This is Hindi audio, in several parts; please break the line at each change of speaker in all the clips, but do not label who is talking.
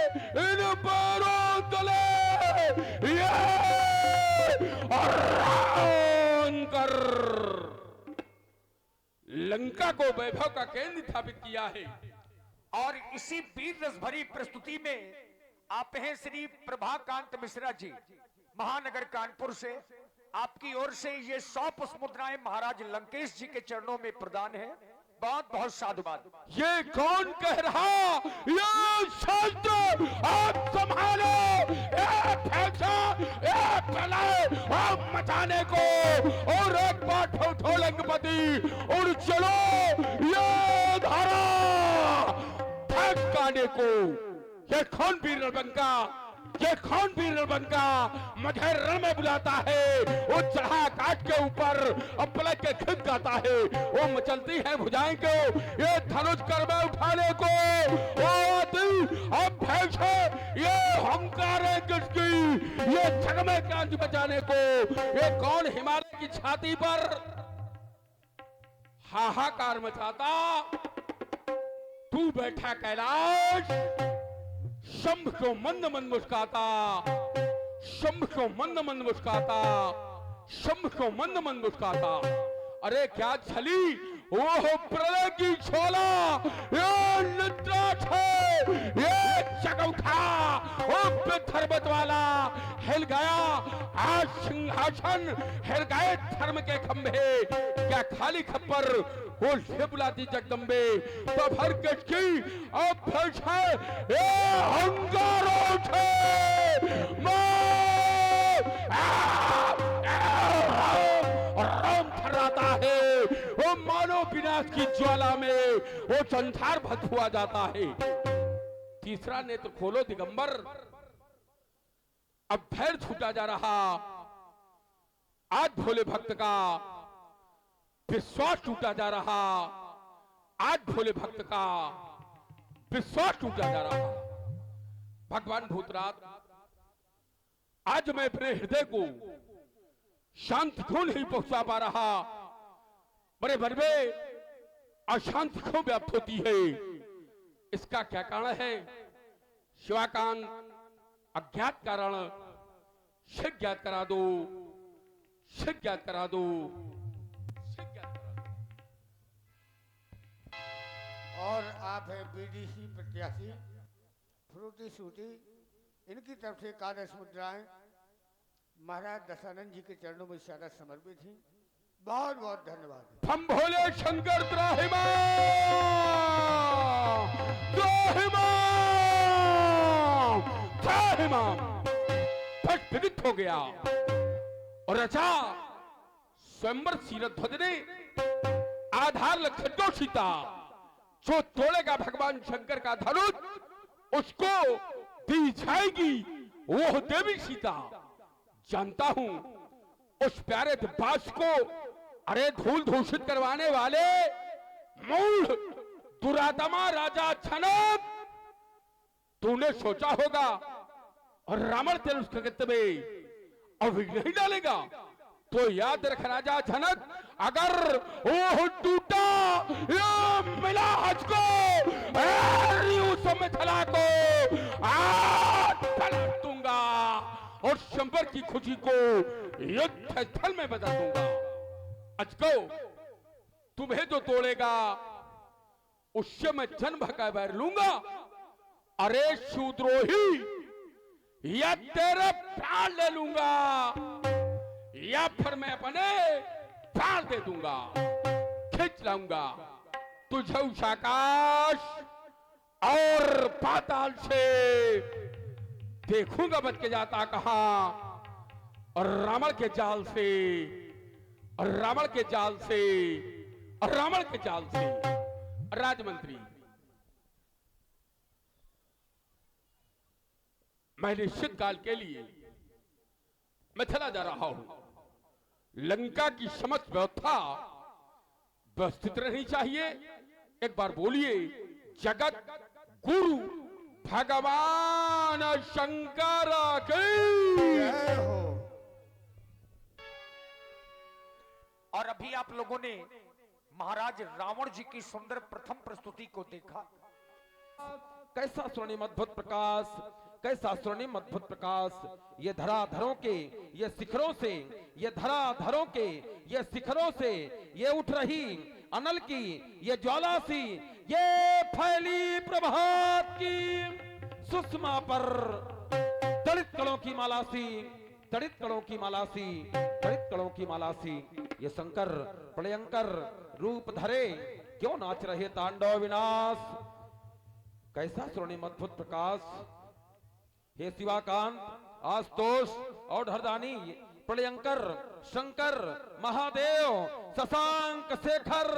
इन पैरों तले ये आराम कर लंका को वैभव का केंद्र स्थापित किया है।
और इसी वीर रस भरी प्रस्तुति में आप हैं श्री प्रभाकांत मिश्रा जी, महानगर कानपुर से। आपकी ओर से ये 100 पुष्प मुद्राएं महाराज लंकेश जी के चरणों में प्रदान है। बहुत बहुत साधुवाद।
ये कौन कह रहा, ये शास्त्र आप संभालो, ये फैसला, ये प्रलय आप मचाने को, और एक बार ठो लंकपति और चलो ये धारा भटकाने को। ये कौन वीर रणबंका, ये कौन वीर रणबंका मुझे रण में बुलाता है, वो चढ़ा काट के ऊपर अब पलट के खिंच जाता है, वो मचलती है भुजाएं को, ये धनुष कर में उठाने को, वो अब भैंस है, ये हंकार है किसकी, ये जग में क्रांति बचाने को। ये कौन हिमालय की छाती पर हाहाकार मचाता, तू बैठा कैलाश शंभ को मंद मंद मुस्काता, शंभ को मंद मंद मुस्काता, शंभ को मंद मंद मुस्काता। अरे क्या छली, वो प्रलय की छोला, ये निद्रा है, ये जग उठा, वो पृथ्वी वाला हिल गया, आज सिंहासन हिल गए धर्म के खंभे, क्या खाली खप्पर वो ले बुलाती जगदम्बे, तो भर की अब फिर है ये हंगारों थे राम थर्राता है, वो मानो विनाश की ज्वाला में वो संसार भस्म हुआ जाता है। तीसरा नेत्र खोलो दिगंबर, अब भैर छूटा जा रहा, आज भोले भक्त का विश्वास टूटा जा रहा, आज भोले भक्त का विश्वास टूटा जा रहा। भगवान भूतराज, आज मैं अपने हृदय को शांति क्यों नहीं पहुंचा पा रहा, बड़े मन में अशांति क्यों व्याप्त होती है, इसका क्या कारण है? शिवाकांत अज्ञात कारण, शीघ्र ज्ञात करा दो, शीघ्र ज्ञात करा दो।
और आप है बीडीसी प्रत्याशी फ्रूटी सूटी, इनकी तरफ से एकादश मुद्राएं महाराज दशानंद जी के चरणों में सारा समर्पित थी। बहुत बहुत धन्यवाद।
हम भोले शंकर त्राहिमा त्राहिमा त्राहिमा फट हो गया और रचा स्वयंवर सीरत ध्वज ने आधार लक्षण सीता, जो तोड़ेगा भगवान शंकर का धनुष उसको दी जाएगी वो देवी सीता। जानता हूं उस प्यारे बास को, अरे धूल दूषित करवाने वाले मूल दुरात्मा राजा जनक, तूने सोचा होगा और रावण तेरे उसके कृत्य में और नहीं डालेगा, तो याद रख राजा जनक, अगर वो टूटा ये मिला हजको मिथिला को आज पलट दूंगा और शंबर की खुशी को युद्ध स्थल में बदल दूंगा। अजको तुम्हें जो तोड़ेगा उससे मैं जन्म का बैर लूंगा। अरे शूद्रोही, या तेरे प्राण ले लूंगा या फिर मैं अपने प्राण दे दूंगा, खींच लाऊंगा तुझे उस आकाश और पाताल से, देखूंगा बच के जाता कहां, और रावण के जाल से, और रावण के जाल से, और रावण के जाल से। राजमंत्री, मैं निश्चित काल के लिए मिथिला जा रहा हूं। लंका की समस्त व्यवस्था व्यवस्थित रहनी चाहिए। एक बार बोलिए, जगत गुरु भगवान शंकर की
जय हो।
और अभी आप लोगों ने महाराज रावण जी की सुंदर प्रथम प्रस्तुति को देखा।
कैसा स्वर्णिम अद्भुत प्रकाश, कैसा स्वर्णिम अद्भुत प्रकाश। ये धराधरों के ये शिखरों से, ये धराधरों के ये शिखरों से ये उठ रही अनल की ये ज्वाला सी, ये फैली प्रभात की सुषमा पर तड़ित कणों की माला सी, तड़ित कणों की माला सी, तड़ित कणों की माला सी। ये शंकर प्रलयंकर रूप धरे क्यों नाच रहे तांडव विनाश। कैसा स्वर्णिम अद्भुत प्रकाश। हे शिवाकांत, आशुतोष और हरदानी, प्रलयंकर शंकर महादेव शशांक शेखर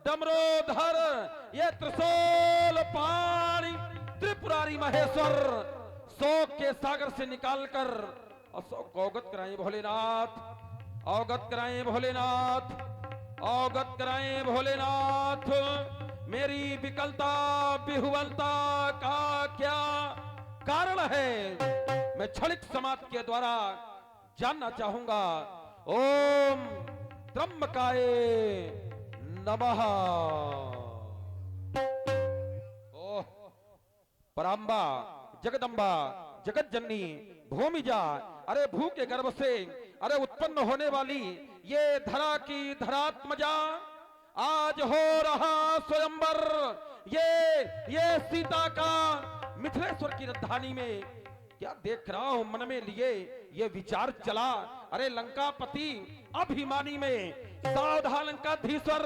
डमरोधर, ये त्रिशूल पाणी त्रिपुरारी महेश्वर शोक के सागर से निकालकर अशोक को अवगत कराएं भोलेनाथ, अवगत कराएं भोलेनाथ, अवगत कराएं भोलेनाथ। मेरी विकलता विहुवलता का क्या कारण है, मैं क्षणिक समाधि के द्वारा जानना चाहूंगा। ओम त्र्यंबकाय नमः। ओह परांबा जगदम्बा जगत जननी भूमिजा, अरे भू के गर्भ से अरे उत्पन्न होने वाली ये धरा की धरात्मजा, आज हो रहा स्वयंवर। ये सीता का मिथिलेश्वर की राजधानी में क्या देख रहा हूं मन में लिए ये विचार चला। अरे लंकापति अभिमानी में सावधान लंकाधीश्वर,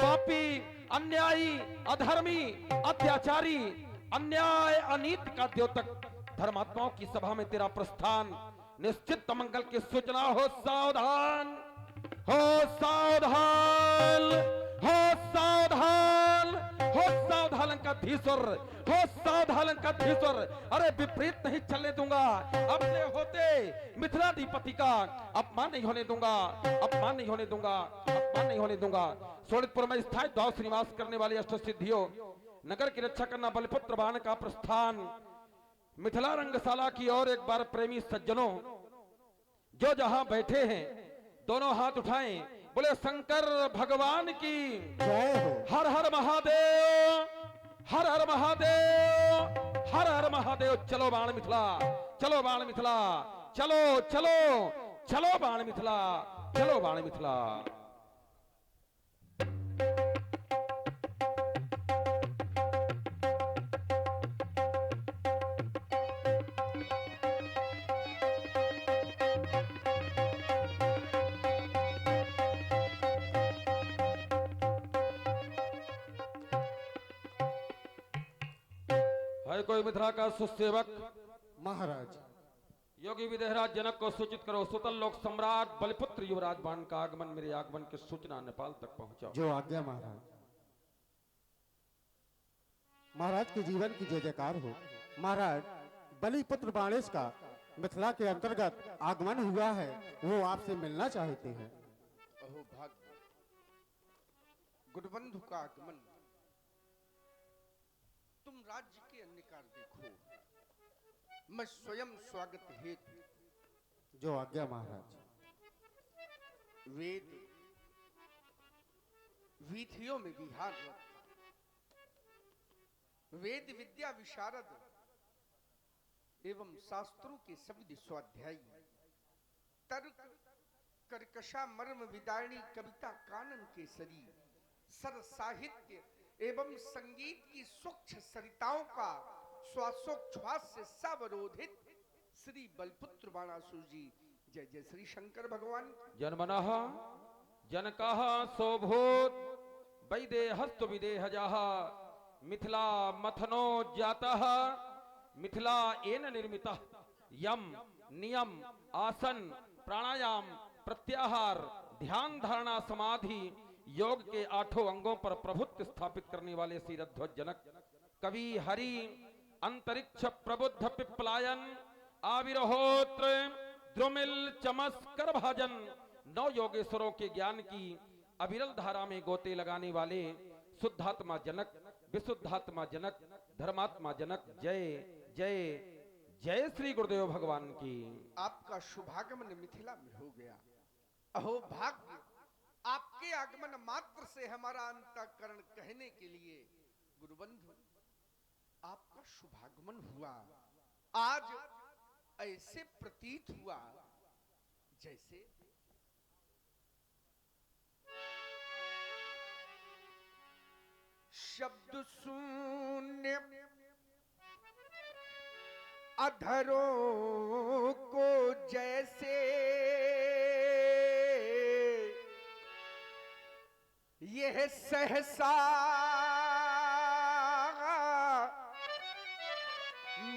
पापी अन्यायी अधर्मी अत्याचारी अन्याय अनीति का द्योतक धर्मात्माओं की सभा में तेरा प्रस्थान निश्चित मंगल की सूचना हो। सावधान हो, सावधान हो, सावधान हो, सावधान लंकाधीश्वर हो, सावधान लंकाधीश्वर। अरे विपरीत नहीं चलने दूंगा, अपने होते मिथिलाधिपति का अपमान नहीं होने दूंगा, अपमान नहीं होने दूंगा, अपमान नहीं होने दूंगा। सोनितपुर में स्थायी द्वास निवास करने वाले अष्ट सिद्धियों, नगर की रक्षा करना बलिपुत्र बाण का प्रस्थान। मिथिला रंगशाला की ओर एक बार प्रेमी सज्जनों जो जहां बैठे हैं दोनों हाथ उठाएं, बोले शंकर भगवान की हर हर महादेव, हर हर महादेव, हर हर महादेव। चलो बाण मिथिला, चलो बाण मिथिला, चलो चलो चलो बाण मिथिला, चलो बाण मिथिला। है कोई मिथिला का सुसेवक?
महाराज
योगी विदेहराज जनक को सूचित करो, सुतल लोक सम्राट बलिपुत्र युवराज बाण का आगमन, मेरे आगमन की सूचना नेपाल तक पहुंचाओ।
जो आज्ञा महाराज। महाराज के जीवन की जय जयकार हो। महाराज बलिपुत्र बाणेश का मिथिला के अंतर्गत आगमन हुआ है, वो आपसे मिलना चाहते हैं।
अहो भाग्य, गुरुबंधु का आगमन। तुम राज्य के अन्य कार्य देखो, मैं स्वयं स्वागत हेतु।
जो आज्ञा महाराज।
वेद वीथियों में विहार रत, वेद विद्या विशारद एवं शास्त्रों के सविद स्वाध्यायी, तर्क कर्कशा मर्म विदारणी कविता कानन केसरी, सर साहित्य एवं संगीत की स्वच्छ सरिताओं का श्वासोच्छ्वास से सावरोधित श्री बलपुत्र बाणासुर जी। जय जय श्री शंकर भगवान।
जन्मनः जनकः सोभूत वैदेहस्तु विदेहजः, मिथिला मथनो जातः मिथिला एन निर्मितः। यम नियम आसन प्राणायाम प्रत्याहार ध्यान धारणा समाधि योग के 8 अंगों पर प्रभुत्व स्थापित करने वाले श्रीरध्वज जनक कवि हरि अंतरिक्ष प्रबुद्ध पिप्पलायन आविर्होत्र द्रुमिल चमस्कर भाजन 9 योगेश्वरों के ज्ञान की अविरल धारा में गोते लगाने वाले शुद्धात्मा जनक विशुद्धात्मा जनक धर्मात्मा जनक। जय जय जय श्री गुरुदेव भगवान की।
आपका शुभागमन मिथिला में हो गया। अहो भाग्य, आपके आगमन मात्र से हमारा अंतःकरण कहने के लिए गुरुबंधु आपका शुभागमन हुआ। आज ऐसे प्रतीत हुआ जैसे शब्द शून्य अधरों को जैसे यह सहसा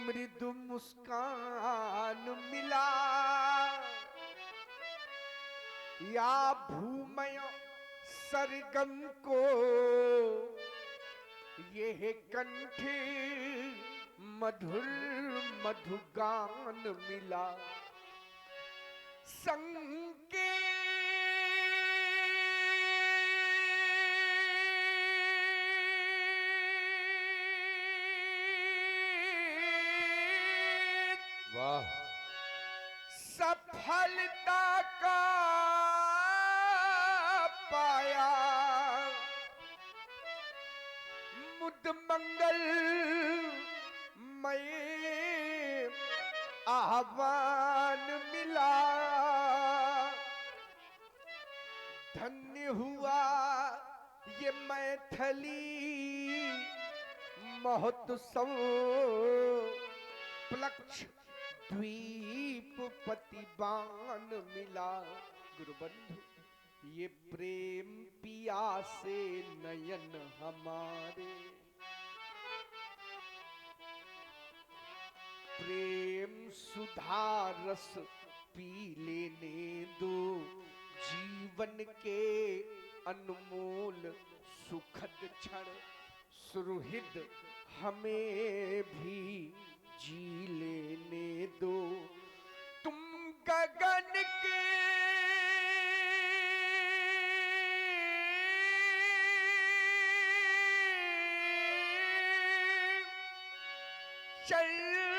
मृदु मुस्कान मिला, या भूमय सरगम को यह कंठ मधुर मधुगान मिला।
वाह,
सफलता का पाया मुद मंगल मय आह्वान मिला। धन्य हुआ ये मैथिली महोत्सव, प्लक्ष द्वीप पतिबान मिला। गुरुबंधु ये प्रेम पिया से नयन हमारे, प्रेम सुधा रस पी लेने दो, जीवन के अनमोल सुखद क्षण सुहृद हमें भी जी लेने दो। तुम गगन के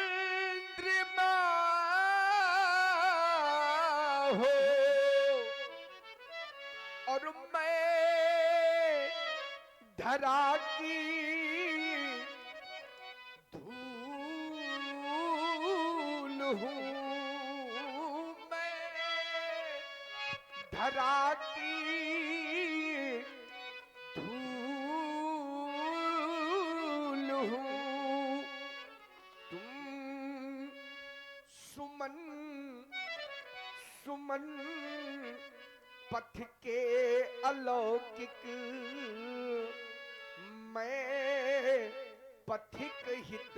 चंद्रमा हो और मैं धरा की धूल हूँ, मैं धरा की धूल हूँ। तुम सुमन सुमन पथ के अलौकिक, मैं पथिक हित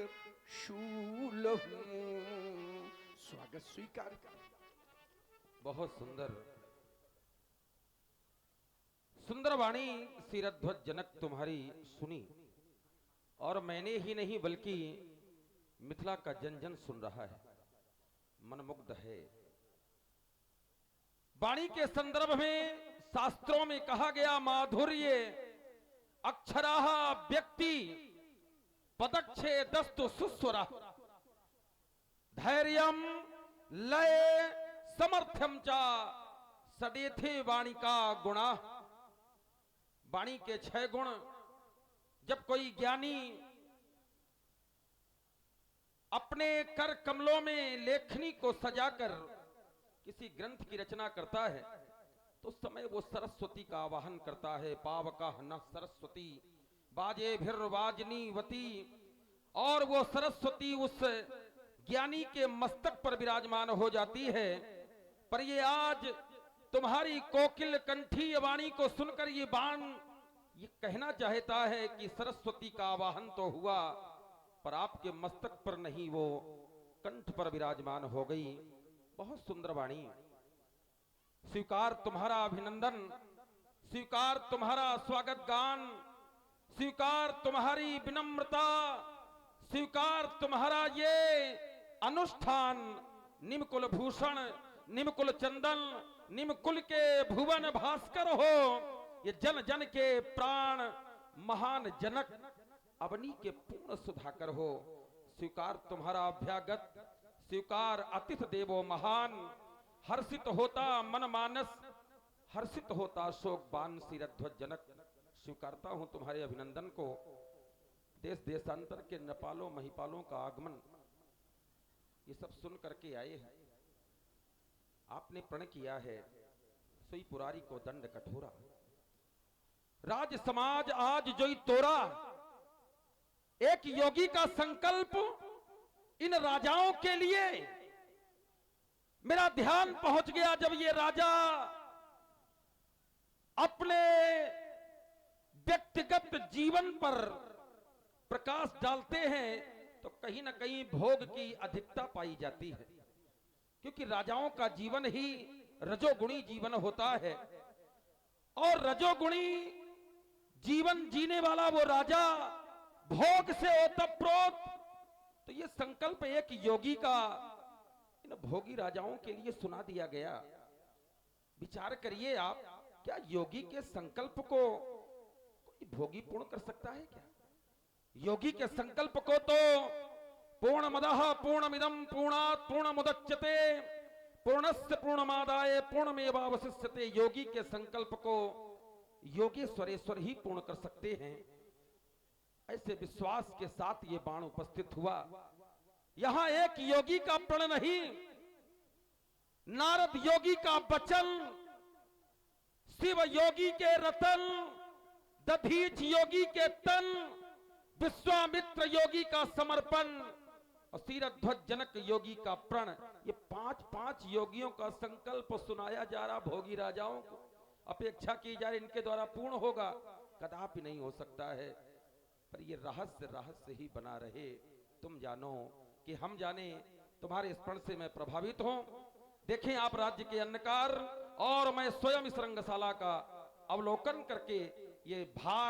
शूल हूँ। स्वागत स्वीकार कर।
बहुत सुंदर सुंदर वाणी सीरध्वज जनक तुम्हारी सुनी, और मैंने ही नहीं बल्कि मिथिला का जन जन सुन रहा है, मनमुग्ध है। वाणी के संदर्भ में शास्त्रों में कहा गया माधुर्य अक्षराः व्यक्ति पदच्छेदस्तु सुस्वरा, धैर्यम लय समर्थ्यम चा सदेथे वाणी का गुणा। वाणी के 6 गुण जब कोई ज्ञानी अपने कर कमलों में लेखनी को सजाकर किसी ग्रंथ की रचना करता है तो उस समय वो सरस्वती का आवाहन करता है। पावका न सरस्वती बाजे भिर वाजनीवती, और वो सरस्वती उस ज्ञानी के मस्तक पर विराजमान हो जाती है। पर ये आज तुम्हारी कोकिल कंठी वाणी को सुनकर ये बाण ये कहना चाहता है कि सरस्वती का आवाहन तो हुआ पर आपके मस्तक पर नहीं, वो कंठ पर विराजमान हो गई। बहुत सुंदर वाणी। स्वीकार तुम्हारा अभिनंदन, स्वीकार तुम्हारा स्वागत गान, स्वीकार तुम्हारी विनम्रता, स्वीकार तुम्हारा ये अनुष्ठान। निमकुल भूषण, निमकुल चंदन, निमकुल के भुवन भास्कर हो, ये जन जन के प्राण महान जनक अवनी के पूर्ण सुधाकर हो। स्वीकार तुम्हारा अभ्यागत, स्वीकार अतिथ देवो महान। हर्षित होता मन मानस, हर्षित होता शोकबान सीरध्वज जनक। स्वीकारता हूं तुम्हारे अभिनंदन को। देश देशांतर के नेपालों महिपालों का आगमन ये सब सुन करके आए हैं। आपने प्रण किया है सोई पुरारी को दंड कठोरा, राज समाज आज जोई तोरा। एक योगी का संकल्प इन राजाओं के लिए। मेरा ध्यान पहुंच गया जब ये राजा अपने व्यक्तिगत जीवन पर प्रकाश डालते हैं तो कहीं ना कहीं भोग की अधिकता पाई जाती है, क्योंकि राजाओं का जीवन ही रजोगुणी जीवन होता है। और रजोगुणी जीवन जीने वाला वो राजा भोग से ओतप्रोत। तो ये संकल्प एक योगी का इन भोगी राजाओं के लिए सुना दिया गया। विचार करिए आप, क्या योगी के संकल्प को कोई भोगी पूर्ण कर सकता है क्या? योगी के संकल्प को तो पूर्णमदः पूर्णमिदं पूर्णात् पूर्णमुदच्यते पूर्णस्य पूर्णमादाय पूर्णमेवावशिष्यते। योगी के संकल्प को योगेश्वरेश्वर ही पूर्ण कर सकते हैं। ऐसे विश्वास के साथ ये बाण उपस्थित हुआ। यहां एक योगी का प्रण नहीं, नारद योगी का वचन, शिव योगी के रतन, दधीच योगी के तन, विश्वामित्र योगी का समर्पण और शिरध्वज जनक योगी का प्रण। ये पांच योगियों का संकल्प सुनाया जा रहा भोगी राजाओं को। अपेक्षा की जा रही इनके द्वारा पूर्ण होगा, कदापि नहीं हो सकता है। पर ये रहस्य ही बना रहे। तुम जानो कि हम जाने, तुम्हारे स्मरण से मैं प्रभावित हूं। देखें आप राज्य के अन्नकार और मैं स्वयं इस रंगशाला का अवलोकन करके ये भार